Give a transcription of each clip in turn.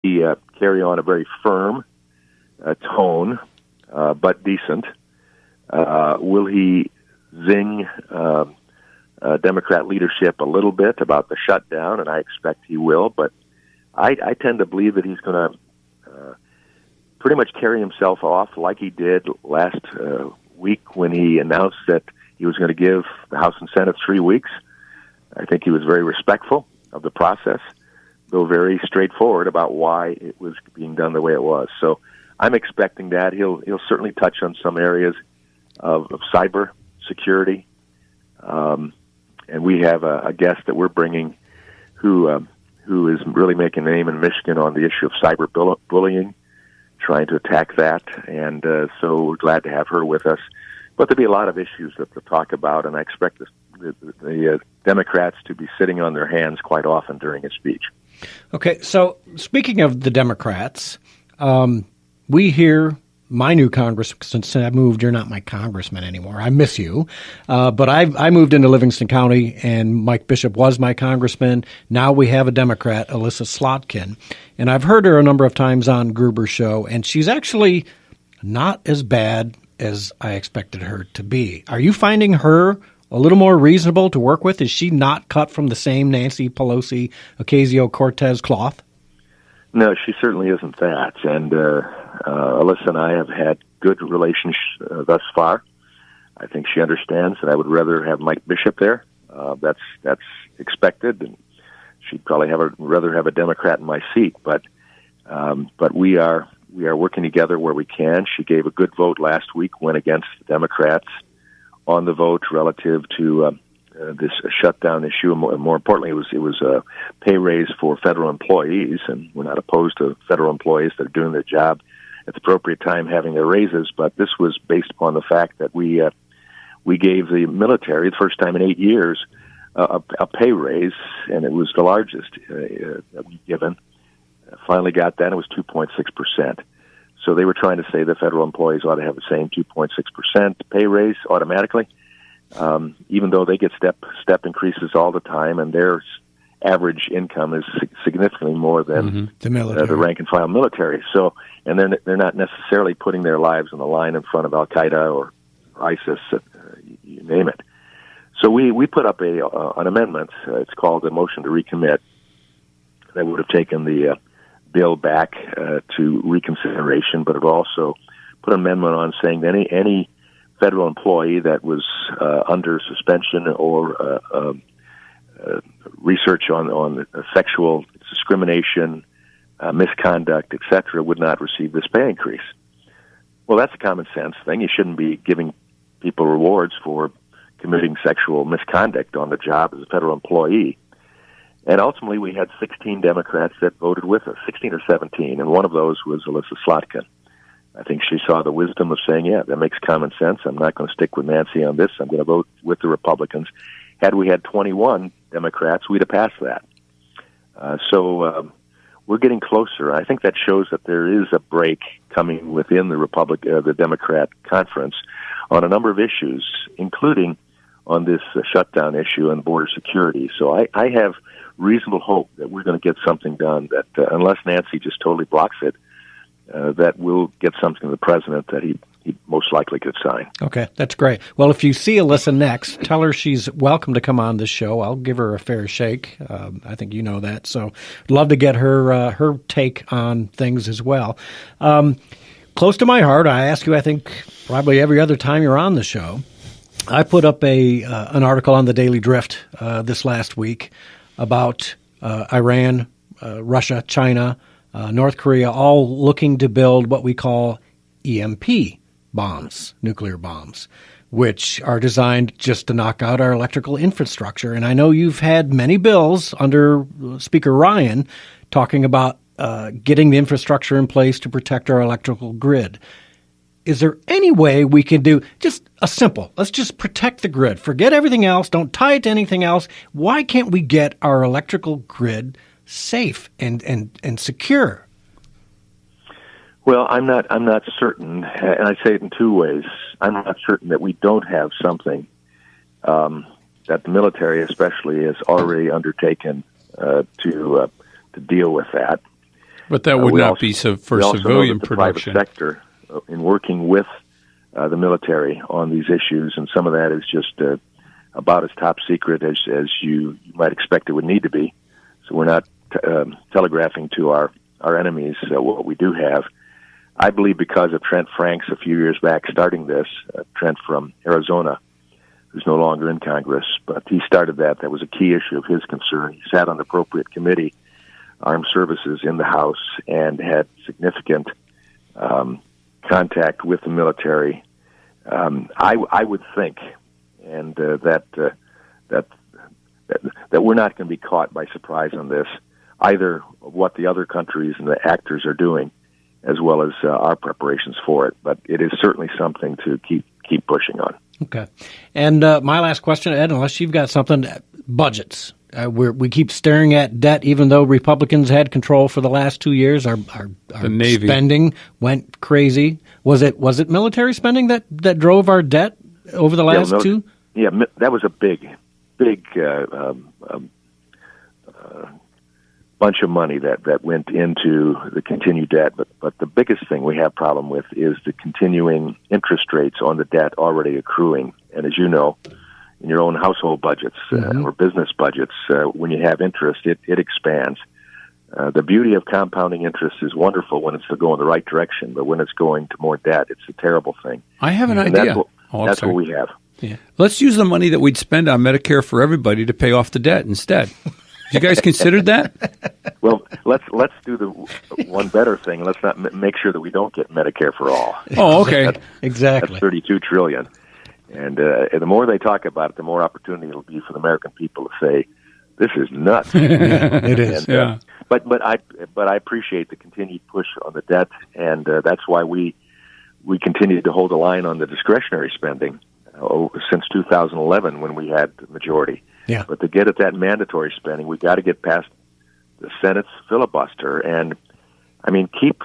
he carry on a very firm tone, but decent? Will he zing Democrat leadership a little bit about the shutdown? And I expect he will, but I tend to believe that he's going to pretty much carry himself off like he did last week when he announced that he was going to give the House and Senate 3 weeks. I think he was very respectful of the process, though very straightforward about why it was being done the way it was. So I'm expecting that. He'll certainly touch on some areas of cyber security. And we have a guest that we're bringing who is really making a name in Michigan on the issue of cyber bullying, trying to attack that. And so we're glad to have her with us. But there'll be a lot of issues that to talk about, and I expect the Democrats to be sitting on their hands quite often during his speech. Okay, so speaking of the Democrats, we hear my new congressman, since I moved, you're not my congressman anymore. I miss you. But I moved into Livingston County, and Mike Bishop was my congressman. Now we have a Democrat, Alyssa Slotkin. And I've heard her a number of times on Gruber's show, and she's actually not as bad as I expected her to be. Are you finding her a little more reasonable to work with? Is she not cut from the same Nancy Pelosi, Ocasio-Cortez cloth? No, she certainly isn't that. And Alyssa and I have had good relations thus far. I think she understands that I would rather have Mike Bishop there. That's expected, and she'd probably rather have a Democrat in my seat. But we are working together where we can. She gave a good vote last week, went against the Democrats on the vote relative to this shutdown issue. More importantly, it was a pay raise for federal employees, and we're not opposed to federal employees that are doing their job at the appropriate time having their raises. But this was based upon the fact that we gave the military, the first time in 8 years, a pay raise, and it was the largest that we've given. Finally got that. It was 2.6%. So they were trying to say that federal employees ought to have the same 2.6% pay raise automatically, even though they get step increases all the time, and their average income is significantly more than the rank and file military. So, and they're not necessarily putting their lives on the line in front of Al Qaeda or ISIS, you name it. So we put up an amendment. It's called a motion to recommit. That would have taken the bill back to reconsideration, but it also put an amendment on saying that any federal employee that was under suspension or research on sexual discrimination, misconduct, etc., would not receive this pay increase. Well, that's a common sense thing. You shouldn't be giving people rewards for committing sexual misconduct on the job as a federal employee. And ultimately, we had 16 Democrats that voted with us, 16 or 17, and one of those was Alyssa Slotkin. I think she saw the wisdom of saying, yeah, that makes common sense. I'm not going to stick with Nancy on this. I'm going to vote with the Republicans. Had we had 21 Democrats, we'd have passed that. So we're getting closer. I think that shows that there is a break coming within the Democrat conference on a number of issues, including on this shutdown issue and border security. So I have reasonable hope that we're going to get something done that, unless Nancy just totally blocks it, that we'll get something to the president that he most likely could sign. Okay, that's great. Well, if you see Alyssa next, tell her she's welcome to come on the show. I'll give her a fair shake. I think you know that. So I'd love to get her take on things as well. Close to my heart, I ask you, I think, probably every other time you're on the show. I put up an article on the Daily Drift this last week about Iran, Russia, China, North Korea, all looking to build what we call EMP bombs, nuclear bombs, which are designed just to knock out our electrical infrastructure. And I know you've had many bills under Speaker Ryan talking about getting the infrastructure in place to protect our electrical grid. Is there any way we can do just a simple, let's just protect the grid, forget everything else, don't tie it to anything else? Why can't we get our electrical grid safe and secure? Well, I'm not certain, and I say it in two ways. I'm not certain that we don't have something that the military especially has already undertaken to deal with that. But that would not be for civilian the production. Private sector, in working with the military on these issues, and some of that is just about as top secret as you might expect it would need to be. So we're not telegraphing to our enemies what we do have. I believe because of Trent Franks a few years back starting this, Trent from Arizona, who's no longer in Congress, but he started that. That was a key issue of his concern. He sat on the appropriate committee, Armed Services, in the House, and had significant contact with the military. I would think, and that we're not going to be caught by surprise on this, either what the other countries and the actors are doing, as well as our preparations for it. But it is certainly something to keep pushing on. Okay. And my last question, Ed, unless you've got something, budgets. We keep staring at debt, even though Republicans had control for the last 2 years. Our spending went crazy. Was it military spending that drove our debt over the last two? Yeah, that was a big bunch of money that went into the continued debt. But the biggest thing we have problem with is the continuing interest rates on the debt already accruing. And as you know, in your own household budgets or business budgets, when you have interest, it expands. The beauty of compounding interest is wonderful when it's going the right direction, but when it's going to more debt, it's a terrible thing. I have an idea. That's what we have. Yeah. Let's use the money that we'd spend on Medicare for everybody to pay off the debt instead. You guys considered that? Well, let's do the one better thing. Let's not make sure that we don't get Medicare for all. Oh, okay. Exactly. That's $32 trillion. And the more they talk about it, the more opportunity it'll be for the American people to say, "This is nuts." It is. And, but I appreciate the continued push on the debt, and that's why we continued to hold the line on the discretionary spending since 2011 when we had the majority. Yeah. But to get at that mandatory spending, we've got to get past the Senate's filibuster, and I mean keep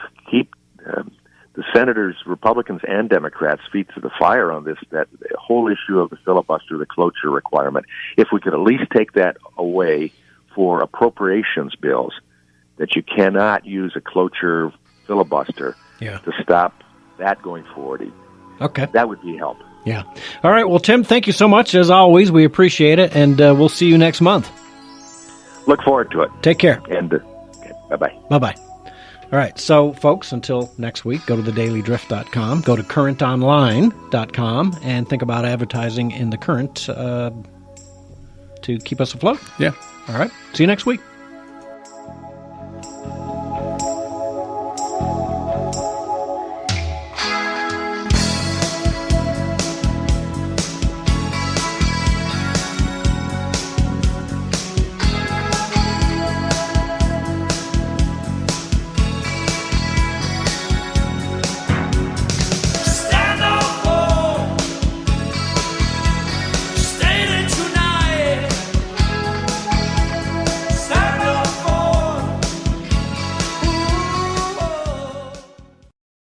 the senators, Republicans and Democrats, feet to the fire on that whole issue of the filibuster, the cloture requirement. If we could at least take that away for appropriations bills, that you cannot use a cloture filibuster to stop that going forward. Okay. That would be help. Yeah. All right. Well, Tim, thank you so much. As always, we appreciate it, and we'll see you next month. Look forward to it. Take care. And bye-bye. Bye-bye. All right. So, folks, until next week, go to thedailydrift.com, go to currentonline.com, and think about advertising in the Current to keep us afloat. Yeah. All right. See you next week.